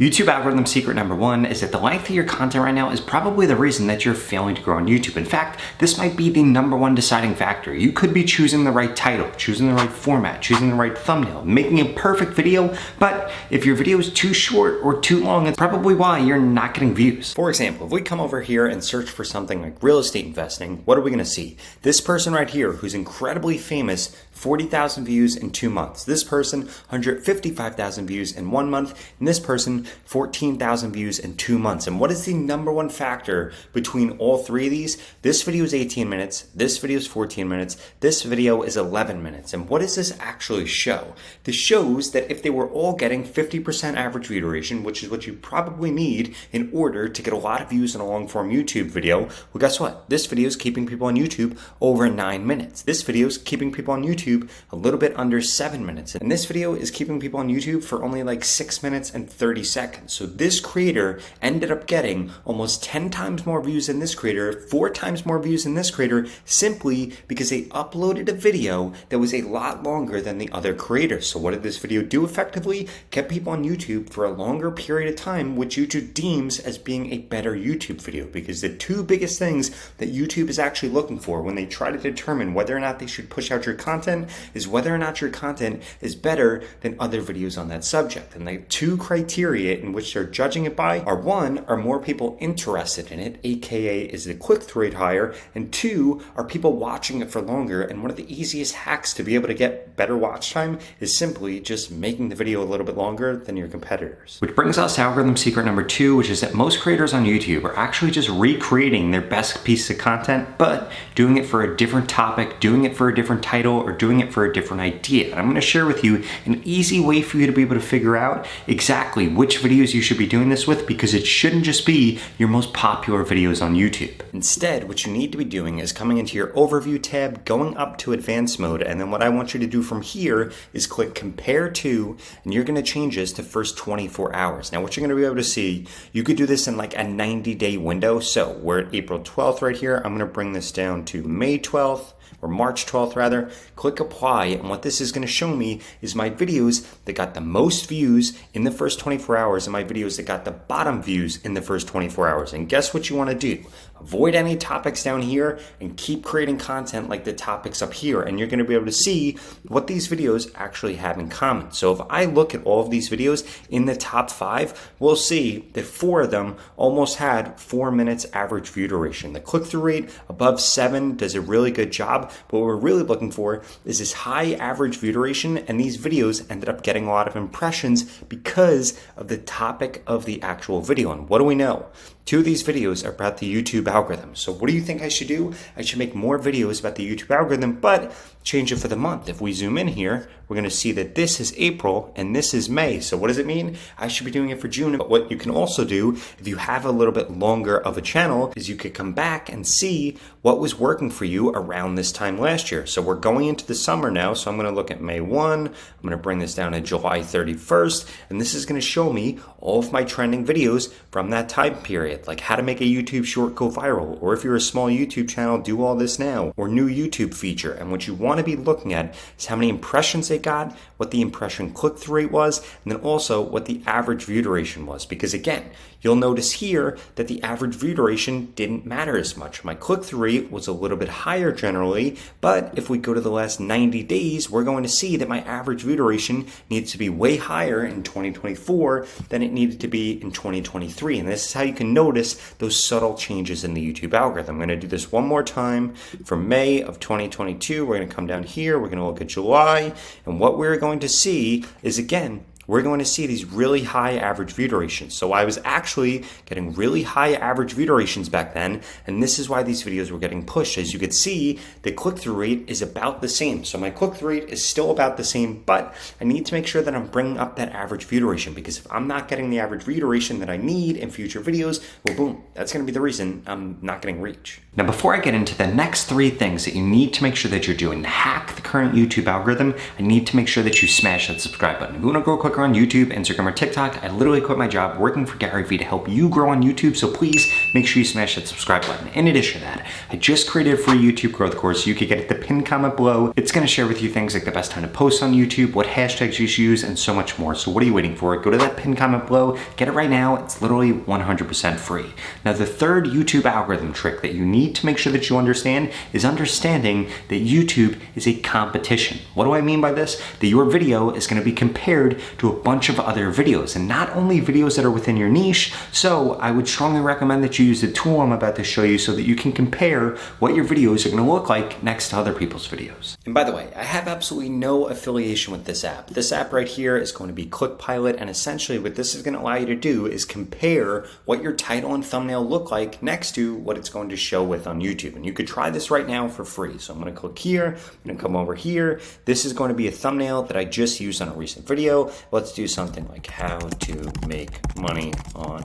YouTube algorithm secret number one is that the length of your content right now is probably the reason that you're failing to grow on YouTube. In fact, this might be the number one deciding factor. You could be choosing the right title, choosing the right format, choosing the right thumbnail, making a perfect video, but if your video is too short or too long, it's probably why you're not getting views. For example, if we come over here and search for something like real estate investing, what are we gonna see? This person right here, who's incredibly famous, 40,000 views in 2 months. This person, 155,000 views in 1 month, and this person, 14,000 views in 2 months. And what is the number one factor between all three of these? This video is 18 minutes, this video is 14 minutes, this video is 11 minutes. And what does this actually show? This shows that if they were all getting 50% average view duration, which is what you probably need in order to get a lot of views in a long form YouTube video, well, guess what? This video is keeping people on YouTube over 9 minutes. This video is keeping people on YouTube a little bit under 7 minutes. And this video is keeping people on YouTube for only like 6 minutes and 30 seconds. So this creator ended up getting almost 10 times more views than this creator, 4 times more views than this creator, simply because they uploaded a video that was a lot longer than the other creators. So what did this video do effectively? Kept people on YouTube for a longer period of time, which YouTube deems as being a better YouTube video, because the two biggest things that YouTube is actually looking for when they try to determine whether or not they should push out your content is whether or not your content is better than other videos on that subject. And the two criteria in which they're judging it by are: one, are more people interested in it, aka is the click-through rate higher, and two, are people watching it for longer. And one of the easiest hacks to be able to get better watch time is simply just making the video a little bit longer than your competitors. Which brings us to algorithm secret number two, which is that most creators on YouTube are actually just recreating their best piece of content, but doing it for a different topic, doing it for a different title, or doing it for a different idea. And I'm gonna share with you an easy way for you to be able to figure out exactly which videos you should be doing this with, because it shouldn't just be your most popular videos on YouTube. Instead, what you need to be doing is coming into your overview tab, going up to advanced mode, and then what I want you to do from here is click compare to, and you're gonna change this to first 24 hours. Now what you're gonna be able to see, you could do this in like a 90-day window. So we're at April 12th right here. I'm gonna bring this down to May 12th, or March 12th rather. Click apply, and what this is going to show me is my videos that got the most views in the first 24 hours and my videos that got the bottom views in the first 24 hours. And guess what you want to do? Avoid any topics down here and keep creating content like the topics up here, and you're going to be able to see what these videos actually have in common. So if I look at all of these videos in the top 5, we'll see that 4 of them almost had 4 minutes average view duration. The click-through rate above 7 does a really good job, but what we're really looking for is this high average view duration, and these videos ended up getting a lot of impressions because of the topic of the actual video. And what do we know? 2 of these videos are about the YouTube algorithm. So what do you think I should do? I should make more videos about the YouTube algorithm, but change it for the month. If we zoom in here, we're gonna see that this is April and this is May. So what does it mean? I should be doing it for June. But what you can also do, if you have a little bit longer of a channel, is you could come back and see what was working for you around this time last year. So we're going into the summer now. So I'm gonna look at May 1, I'm gonna bring this down to July 31st, and this is gonna show me all of my trending videos from that time period, like how to make a YouTube short go viral, or if you're a small YouTube channel, do all this now, or new YouTube feature. And what you want to be looking at is how many impressions they got, what the impression click-through rate was, and then also what the average view duration was. Because again, you'll notice here that the average view duration didn't matter as much. My click-through rate was a little bit higher generally, but if we go to the last 90 days, we're going to see that my average view duration needs to be way higher in 2024 than it needed to be in 2023. And this is how you can notice those subtle changes in the YouTube algorithm. I'm going to do this one more time for May of 2022. We're going to come down here. We're going to look at July. And what we're going to see is, again, we're going to see these really high average view durations. So I was actually getting really high average view durations back then, and this is why these videos were getting pushed. As you could see, the click-through rate is about the same. So my click-through rate is still about the same, but I need to make sure that I'm bringing up that average view duration, because if I'm not getting the average view duration that I need in future videos, well, boom, that's going to be the reason I'm not getting reach. Now, before I get into the next 3 things that you need to make sure that you're doing to hack the current YouTube algorithm, I need to make sure that you smash that subscribe button. If you want to go quicker working on YouTube, Instagram, or TikTok. I literally quit my job working for Gary Vee to help you grow on YouTube, so please make sure you smash that subscribe button. In addition to that, I just created a free YouTube growth course. You can get it at the pinned comment below. It's gonna share with you things like the best time to post on YouTube, what hashtags you should use, and so much more. So what are you waiting for? Go to that pinned comment below, get it right now. It's literally 100% free. Now, the third YouTube algorithm trick that you need to make sure that you understand is understanding that YouTube is a competition. What do I mean by this? That your video is gonna be compared to a bunch of other videos, and not only videos that are within your niche. So I would strongly recommend that you use the tool I'm about to show you so that you can compare what your videos are gonna look like next to other people's videos. And by the way, I have absolutely no affiliation with this app. This app right here is going to be ClickPilot, and essentially what this is gonna allow you to do is compare what your title and thumbnail look like next to what it's going to show with on YouTube. And you could try this right now for free. So I'm gonna click here, I'm gonna come over here. This is going to be a thumbnail that I just used on a recent video. Let's do something like how to make money on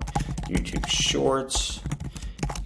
YouTube Shorts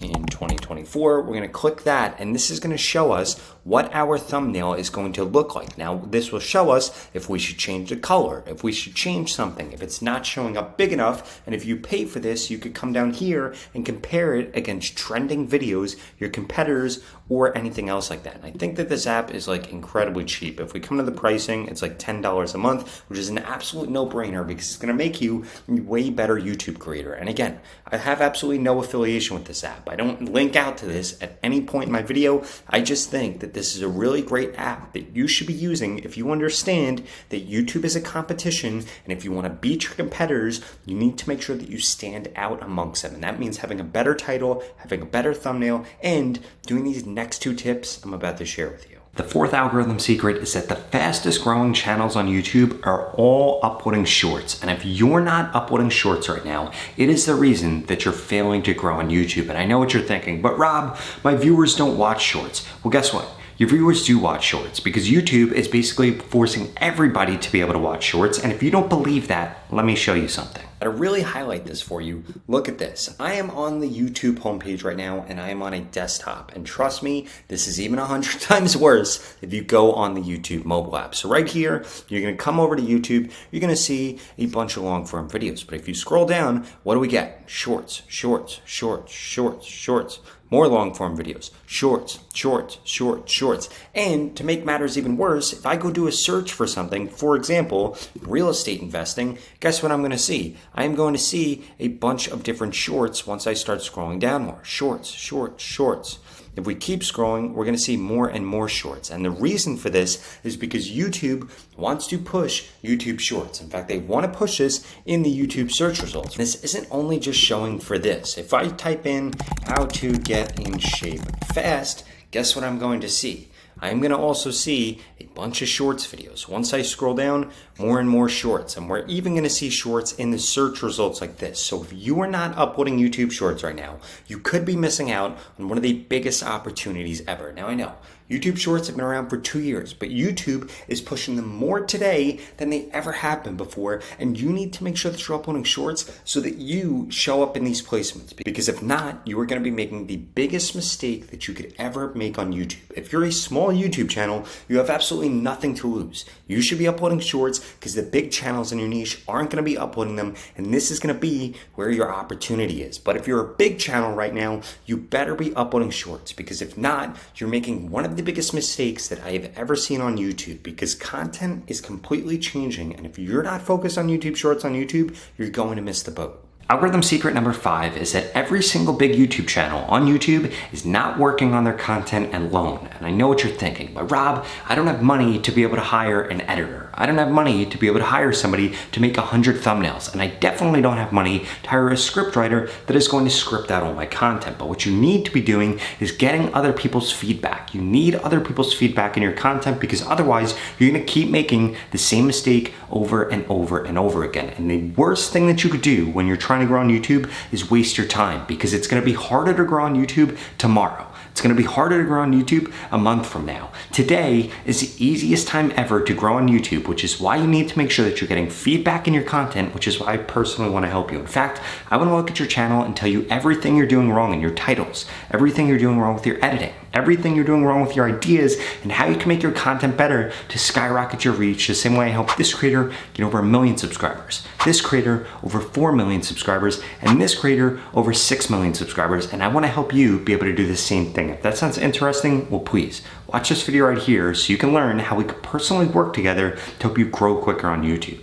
in 2024. We're gonna click that, and this is gonna show us what our thumbnail is going to look like. Now, this will show us if we should change the color, if we should change something, if it's not showing up big enough. And if you pay for this, you could come down here and compare it against trending videos, your competitors, or anything else like that. And I think that this app is like incredibly cheap. If we come to the pricing, it's like $10 a month, which is an absolute no-brainer because it's gonna make you a way better YouTube creator. And again, I have absolutely no affiliation with this app. I don't link out to this at any point in my video. I just think that this is a really great app that you should be using if you understand that YouTube is a competition, and if you want to beat your competitors, you need to make sure that you stand out amongst them. And that means having a better title, having a better thumbnail, and doing these next two tips I'm about to share with you. The fourth algorithm secret is that the fastest growing channels on YouTube are all uploading shorts. And if you're not uploading shorts right now, it is the reason that you're failing to grow on YouTube. And I know what you're thinking, but Rob, my viewers don't watch shorts. Well, guess what? Your viewers do watch shorts because YouTube is basically forcing everybody to be able to watch shorts. And if you don't believe that, let me show you something. To really highlight this for you, look at this. I am on the YouTube homepage right now, and I am on a desktop. And trust me, this is even 100 times worse if you go on the YouTube mobile app. So right here, you're gonna come over to YouTube, you're gonna see a bunch of long form videos. But if you scroll down, what do we get? Shorts, shorts, shorts, shorts, shorts. More long form videos, shorts, shorts, shorts, shorts. And to make matters even worse, if I go do a search for something, for example, real estate investing, guess what I'm gonna see? I am going to see a bunch of different shorts once I start scrolling down more. Shorts, shorts, shorts. If we keep scrolling, we're gonna see more and more shorts. And the reason for this is because YouTube wants to push YouTube Shorts. In fact, they wanna push this in the YouTube search results. This isn't only just showing for this. If I type in how to get in shape fast, guess what I'm going to see? I'm gonna also see a bunch of shorts videos. Once I scroll down, more and more shorts. And we're even gonna see shorts in the search results like this. So if you are not uploading YouTube Shorts right now, you could be missing out on one of the biggest opportunities ever. Now I know, YouTube Shorts have been around for 2 years, but YouTube is pushing them more today than they ever have been before. And you need to make sure that you're uploading shorts so that you show up in these placements. Because if not, you are gonna be making the biggest mistake that you could ever make on YouTube. If you're a small YouTube channel, you have absolutely nothing to lose. You should be uploading shorts because the big channels in your niche aren't gonna be uploading them, and this is gonna be where your opportunity is. But if you're a big channel right now, you better be uploading shorts, because if not, you're making one of the biggest mistakes that I have ever seen on YouTube, because content is completely changing, and if you're not focused on YouTube Shorts on YouTube, you're going to miss the boat. Algorithm secret number 5 is that every single big YouTube channel on YouTube is not working on their content alone. And I know what you're thinking, but Rob, I don't have money to be able to hire an editor. I don't have money to be able to hire somebody to make 100 thumbnails. And I definitely don't have money to hire a scriptwriter that is going to script out all my content. But what you need to be doing is getting other people's feedback. You need other people's feedback in your content, because otherwise you're gonna keep making the same mistake over and over and over again. And the worst thing that you could do when you're trying to grow on YouTube is waste your time, because it's gonna be harder to grow on YouTube tomorrow. It's gonna be harder to grow on YouTube a month from now. Today is the easiest time ever to grow on YouTube, which is why you need to make sure that you're getting feedback in your content, which is why I personally wanna help you. In fact, I wanna look at your channel and tell you everything you're doing wrong in your titles, everything you're doing wrong with your editing, everything you're doing wrong with your ideas, and how you can make your content better to skyrocket your reach the same way I helped this creator get over 1 million subscribers, this creator over 4 million subscribers, and this creator over 6 million subscribers, and I wanna help you be able to do the same thing. If that sounds interesting, well please, watch this video right here so you can learn how we could personally work together to help you grow quicker on YouTube.